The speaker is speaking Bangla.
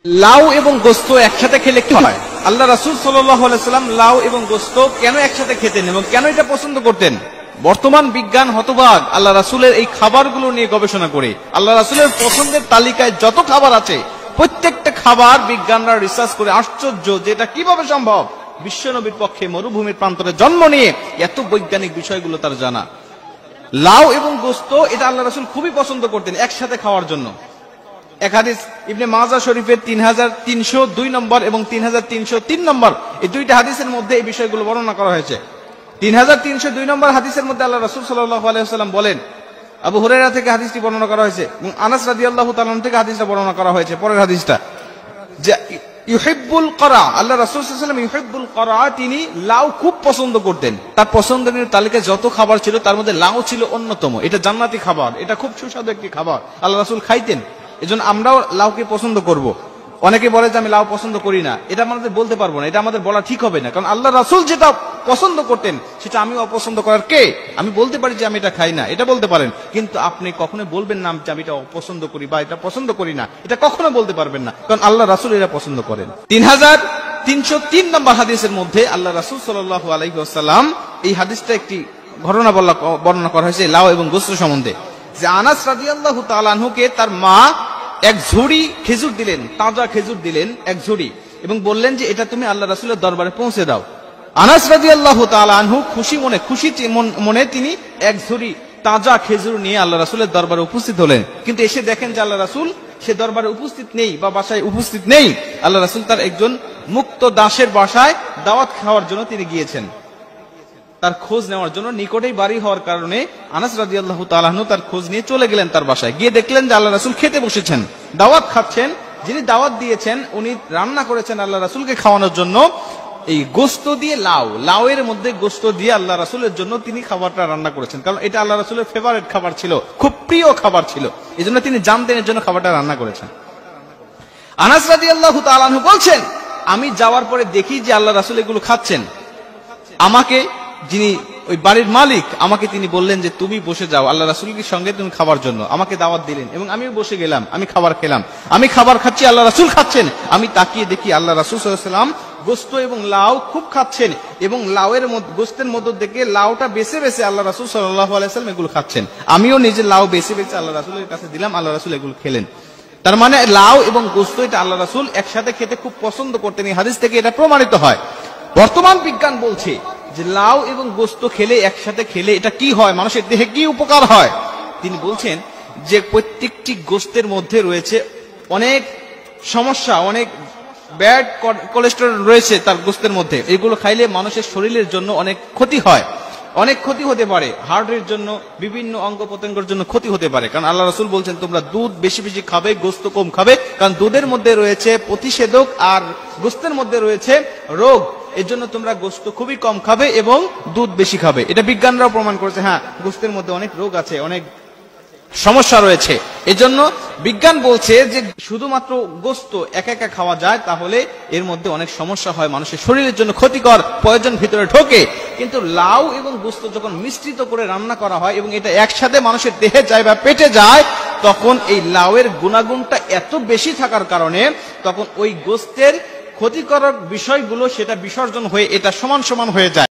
লাউ এবং গোস্ত একসাথে খেলে কি হয়? আল্লাহ রাসূল সাল্লাল্লাহু আলাইহি ওয়াসাল্লাম লাউ এবং গোস্ত কেন একসাথে খেতেন এবং কেন এটা পছন্দ করতেন? বর্তমান বিজ্ঞান হতবাক আল্লাহ রাসূলের এই খাবারগুলো নিয়ে গবেষণা করে। আল্লাহ রাসূলের পছন্দের তালিকায় যত খাবার আছে প্রত্যেকটা খাবার বিজ্ঞানরা রিসার্চ করে আশ্চর্য যে এটা কিভাবে সম্ভব। বিশ্বনবীর পক্ষে মরুভূমির প্রান্তরে জন্ম নিয়ে এত বৈজ্ঞানিক বিষয়গুলো তার জানা। লাউ এবং গোস্ত এটা আল্লাহ রাসূল খুবই পছন্দ করতেন একসাথে খাওয়ার জন্য। এক হাদিস ইবনে মাজা শরীফের 3302 নম্বর এবং 3303 নম্বর এই দুইটা হাদিসের মধ্যে এই বিষয়গুলো বর্ণনা করা হয়েছে। 3302 নম্বর হাদিসের মধ্যে আল্লাহ রাসূল সাল্লাল্লাহু আলাইহি ওয়াসাল্লাম বলেন, আবু হুরায়রা থেকে হাদিসটি বর্ণনা করা হয়েছে এবং আনাস রাদিয়াল্লাহু তাআলা থেকে হাদিসটা বর্ণনা করা হয়েছে। পরের হাদিসটা যে ইউহিব্বুল করা, আল্লাহ রাসূল সাল্লাল্লাহু আলাইহি ওয়াসাল্লাম ইউহিব্বুল করা, তিনি লাউ খুব পছন্দ করতেন। তার পছন্দের তালিকায় যত খাবার ছিল তার মধ্যে লাউ ছিল অন্যতম। এটা জান্নাতি খাবার, এটা খুব সুস্বাদু একটি খাবার, আল্লাহ রাসূল খাইতেন। এজন্য আমরাও লাউকে পছন্দ করব। অনেকে বলে যে আমি লাউ পছন্দ করি না, এটা আমাদের বলতে পারবো না, এটা আমাদের বলা ঠিক হবে না, কারণ আল্লাহ রাসূল যেটা পছন্দ করতেন সেটা আমি অপছন্দ করার কে? আমি বলতে পারি যে আমি এটা খাই না, এটা বলতে পারেন, কিন্তু আপনি কখনো বলবেন না যে আমি এটা অপছন্দ করি বা এটা পছন্দ করি না, এটা কখনো বলতে পারবেন না, কারণ আল্লাহ রাসূল এটা পছন্দ করেন। 3303 নম্বর হাদিসের মধ্যে আল্লাহ রাসূল সাল্লাল্লাহু আলাইহি ওয়াসাল্লাম এই হাদিসটা একটি ঘটনা বর্ণনা করা হয়েছে লাউ এবং গোস্ত সম্বন্ধে, যে আনাস রাদিয়াল্লাহু তাআলা আনহুকে তার মা এক ঝুড়ি খেজুর দিলেন, তাজা খেজুর দিলেন এক ঝুড়ি, এবং বললেন যে এটা তুমি আল্লাহ রাসূলের দরবারে পৌঁছে দাও। আনাস রাদিয়াল্লাহু তাআলা আনহু খুশি মনে তিনি এক ঝুড়ি তাজা খেজুর নিয়ে আল্লাহ রাসূলের দরবারে উপস্থিত হলেন, কিন্তু এসে দেখেন যে আল্লাহ রাসূল সে দরবারে উপস্থিত নেই বা বাসায় উপস্থিত নেই। আল্লাহ রাসূল তার একজন মুক্ত দাসের বাসায় দাওয়াত খাওয়ার জন্য তিনি গিয়েছেন, তার খোঁজ নেওয়ার জন্য। নিকটেই বাড়ি হওয়ার কারণে আনাস রাদিয়াল্লাহু তাআলা আনহু তার খোঁজ নিয়ে চলে গেলেন তার বাসায়। গিয়ে দেখলেন যে আল্লাহ রাসূল খেতে বসেছেন, দাওয়াত খাচ্ছেন। যিনি দাওয়াত দিয়েছেন উনি রান্না করেছেন আল্লাহ রাসূলকে খাওয়ানোর জন্য এই গোস্ত দিয়ে লাউয়ের মধ্যে গোস্ত দিয়ে আল্লাহ রাসূলের জন্য তিনি খাবারটা রান্না করেছেন, কারণ এটা আল্লাহ রাসূলের ফেভারিট খাবার ছিল, খুব প্রিয় খাবার ছিল, এজন্য তিনি জানতেন এর জন্য খাবারটা রান্না করেছেন। আনাস রাদিয়াল্লাহু তাআলা আনহু বলছেন, আমি যাওয়ার পরে দেখি যে আল্লাহ রাসূল এগুলো খাচ্ছেন। আমাকে যিনি ওই বাড়ির মালিক আমাকে তিনি বললেন যে তুমি বসে যাও আল্লাহ রাসূলের সঙ্গে তুমি খাবার জন্য, আমাকে দাওয়াত দিলেন এবং আমিও বসে গেলাম। আমি খাবার খেলাম, আমি খাবার খাচ্ছি, আল্লাহ রাসূল খাচ্ছেন। আমি তাকিয়ে দেখি আল্লাহ রাসূল সাল্লাল্লাহু আলাইহি ওয়াসাল্লাম গোস্ত এবং লাউ খুব খাচ্ছেন, এবং লাউয়ের গোস্তের মধ্য থেকে লাউটা বেছে বেছে আল্লাহ রাসূল সাল্লাল্লাহু আলাইহি ওয়াসাল্লাম এগুলো খাচ্ছেন। আমিও নিজে লাউ বেছে বেছে আল্লাহ রাসূলের কাছে দিলাম, আল্লাহ রাসূল এগুলো খেলেন। তার মানে লাউ এবং গোস্ত এটা আল্লাহ রাসূল একসাথে খেতে খুব পছন্দ করতেন। এই হাদিস থেকে এটা প্রমাণিত হয়। বর্তমান বিজ্ঞান বলছে যে লাউ এবং গোস্ত খেলে একসাথে খেলে এটা কি হয়, মানুষের দেহে কি উপকার হয়। তিনি বলছেন যে প্রত্যেকটি গোস্তের মধ্যে রয়েছে অনেক সমস্যা, অনেক ব্যাড কোলেস্টেরল রয়েছে তার গোস্তের মধ্যে। এগুলো খাইলে মানুষের শরীরের জন্য অনেক ক্ষতি হয়, অনেক ক্ষতি হতে পারে, হার্টের জন্য, বিভিন্ন অঙ্গ প্রত্যঙ্গের জন্য ক্ষতি হতে পারে। কারণ আল্লাহ রাসূল বলছেন তোমরা দুধ বেশি বেশি খাবে, গোস্ত কম খাবে, কারণ দুধের মধ্যে রয়েছে প্রতিষেধক আর গোস্তের মধ্যে রয়েছে রোগ। এর জন্য তোমরা গোস্ত খুবই কম খাবে এবং দুধ বেশি খাবে। এটা বিজ্ঞানরাও প্রমাণ করেছে, হ্যাঁ গোস্তের মধ্যে অনেক রোগ আছে, অনেক সমস্যা রয়েছে। এজন্য বিজ্ঞান বলছে যে শুধুমাত্র গোস্ত একা একা খাওয়া যায় তাহলে এর মধ্যে অনেক সমস্যা হয়, মানুষের শরীরের জন্য ক্ষতিকর, প্রয়োজন ভিতরে ঢোকে। কিন্তু লাউ এবং গোস্ত যখন মিশ্রিত করে রান্না করা হয় এবং এটা একসাথে মানুষের দেহে যায় বা পেটে যায়, তখন এই লাউয়ের গুণাগুণটা এত বেশি থাকার কারণে তখন ওই গোস্তের ক্ষতিকারক বিষয়গুলো সেটা বিসর্জন হয়ে এটা সমান সমান হয়ে যায়।